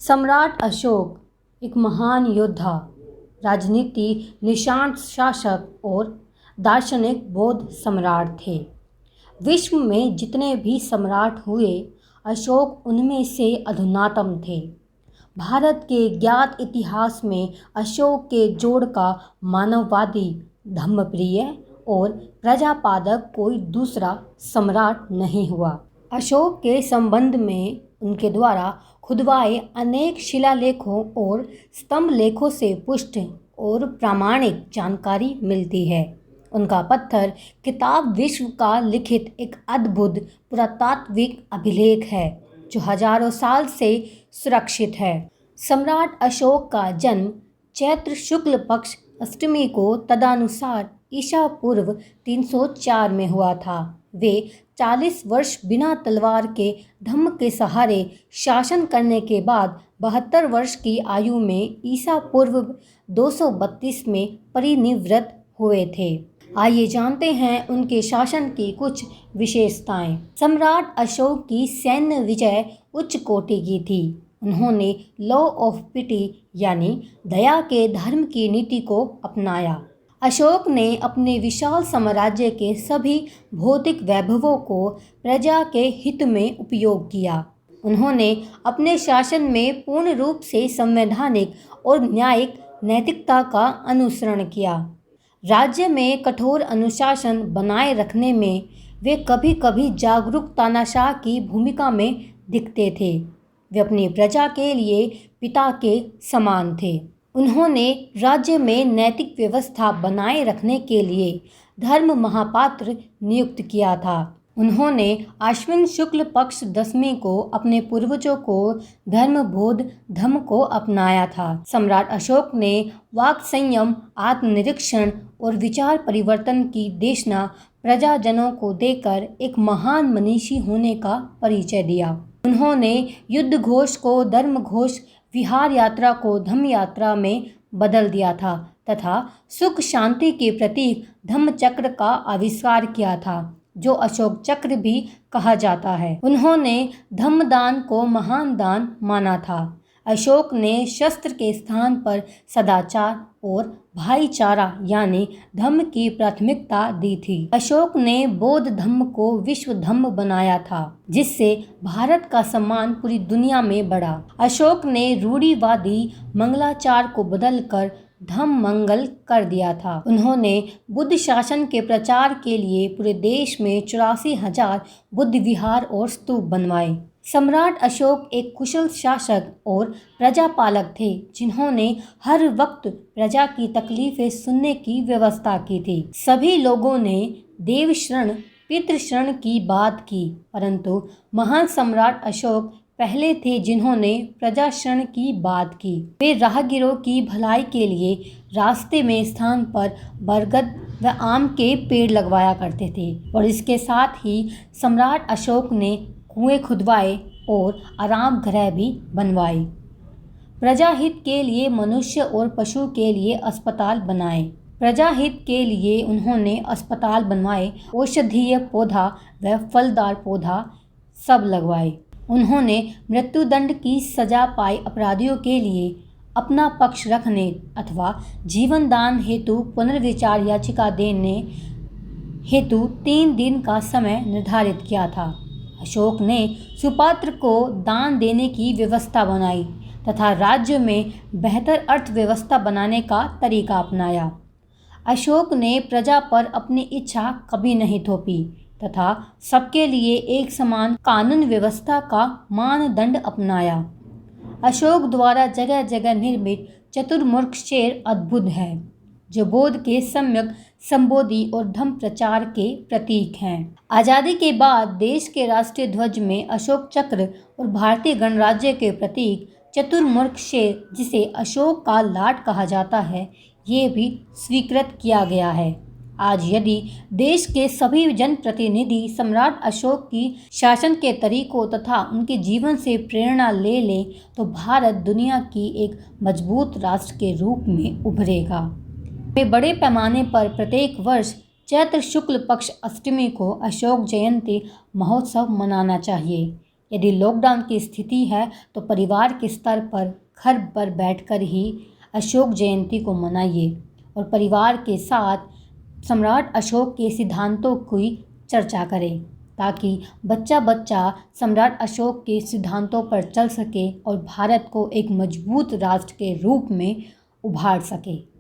सम्राट अशोक एक महान योद्धा, राजनीति निष्णात शासक और दार्शनिक बौद्ध सम्राट थे। विश्व में जितने भी सम्राट हुए, अशोक उनमें से अधुनातम थे। भारत के ज्ञात इतिहास में अशोक के जोड़ का मानववादी, धर्मप्रिय और प्रजापालक कोई दूसरा सम्राट नहीं हुआ। अशोक के संबंध में उनके द्वारा खुदवाए अनेक शिलालेखों और स्तंभ लेखों से पुष्ट और प्रामाणिक जानकारी मिलती है। उनका पत्थर किताब विश्व का लिखित एक अद्भुत पुरातात्विक अभिलेख है जो हजारों साल से सुरक्षित है। सम्राट अशोक का जन्म चैत्र शुक्ल पक्ष अष्टमी को तदनुसार ईसा पूर्व 304 में हुआ था। वे 40 वर्ष बिना तलवार के धम्म के सहारे शासन करने के बाद 72 वर्ष की आयु में ईसा पूर्व 232 में परिनिवृत्त हुए थे। आइए जानते हैं उनके शासन की कुछ विशेषताएं। सम्राट अशोक की सैन्य विजय उच्च कोटि की थी। उन्होंने लॉ ऑफ पिटी यानी दया के धर्म की नीति को अपनाया। अशोक ने अपने विशाल साम्राज्य के सभी भौतिक वैभवों को प्रजा के हित में उपयोग किया। उन्होंने अपने शासन में पूर्ण रूप से संवैधानिक और न्यायिक नैतिकता का अनुसरण किया। राज्य में कठोर अनुशासन बनाए रखने में वे कभी कभी जागरूक तानाशाह की भूमिका में दिखते थे। वे अपनी प्रजा के लिए पिता के समान थे। उन्होंने राज्य में नैतिक व्यवस्था बनाए रखने के लिए धर्म महापात्र नियुक्त किया था। उन्होंने आश्विन शुक्ल पक्ष दशमी को अपने पूर्वजों को धर्मबोध धम्म को अपनाया था। सम्राट अशोक ने वाक संयम, आत्मनिरीक्षण और विचार परिवर्तन की देशना प्रजाजनों को देकर एक महान मनीषी होने का परिचय दिया। उन्होंने युद्ध घोष को धर्म घोष, विहार यात्रा को धम्म यात्रा में बदल दिया था तथा सुख शांति के प्रतीक धम्म चक्र का आविष्कार किया था जो अशोक चक्र भी कहा जाता है। उन्होंने धम्मदान को महान दान माना था। अशोक ने शस्त्र के स्थान पर सदाचार और भाईचारा यानी धम्म की प्राथमिकता दी थी। अशोक ने बौद्ध धम्म को विश्व धम्म बनाया था जिससे भारत का सम्मान पूरी दुनिया में बढ़ा। अशोक ने रूढ़िवादी मंगलाचार को बदलकर धम्म मंगल कर दिया था। उन्होंने बुद्ध शासन के प्रचार के लिए पूरे देश में 84,000 बुद्ध विहार और स्तूप बनवाए। सम्राट अशोक एक कुशल शासक और प्रजापालक थे जिन्होंने हर वक्त प्रजा की तकलीफें सुनने की व्यवस्था की थी। सभी लोगों ने देव शरण पितृ शरण की बात की, परंतु महान सम्राट अशोक पहले थे जिन्होंने प्रजा शरण की बात की। वे राहगीरों की भलाई के लिए रास्ते में स्थान पर बरगद व आम के पेड़ लगवाया करते थे और इसके साथ ही सम्राट अशोक ने कुएं खुदवाए और आराम गृह भी बनवाए। प्रजाहित के लिए मनुष्य और पशु के लिए अस्पताल बनाए। प्रजाहित के लिए उन्होंने अस्पताल बनवाए, औषधीय पौधा व फलदार पौधा सब लगवाए। उन्होंने मृत्युदंड की सजा पाए अपराधियों के लिए अपना पक्ष रखने अथवा जीवन दान हेतु पुनर्विचार याचिका देने हेतु 3 दिन का समय निर्धारित किया था। अशोक ने सुपात्र को दान देने की व्यवस्था बनाई तथा राज्य में बेहतर अर्थव्यवस्था बनाने का तरीका अपनाया। अशोक ने प्रजा पर अपनी इच्छा कभी नहीं थोपी तथा सबके लिए एक समान कानून व्यवस्था का मानदंड अपनाया। अशोक द्वारा जगह जगह निर्मित चतुर्मुख शेर अद्भुत है जो बौद्ध के सम्यक संबोधि और धम्म प्रचार के प्रतीक हैं। आज़ादी के बाद देश के राष्ट्रीय ध्वज में अशोक चक्र और भारतीय गणराज्य के प्रतीक चतुर्मुख शेर, जिसे अशोक का लाट कहा जाता है, ये भी स्वीकृत किया गया है। आज यदि देश के सभी जनप्रतिनिधि सम्राट अशोक की शासन के तरीकों तथा उनके जीवन से प्रेरणा ले लें तो भारत दुनिया की एक मजबूत राष्ट्र के रूप में उभरेगा। वे बड़े पैमाने पर प्रत्येक वर्ष चैत्र शुक्ल पक्ष अष्टमी को अशोक जयंती महोत्सव मनाना चाहिए। यदि लॉकडाउन की स्थिति है तो परिवार के स्तर पर घर पर बैठकर ही अशोक जयंती को मनाइए और परिवार के साथ सम्राट अशोक के सिद्धांतों की चर्चा करें ताकि बच्चा बच्चा सम्राट अशोक के सिद्धांतों पर चल सके और भारत को एक मजबूत राष्ट्र के रूप में उभार सके।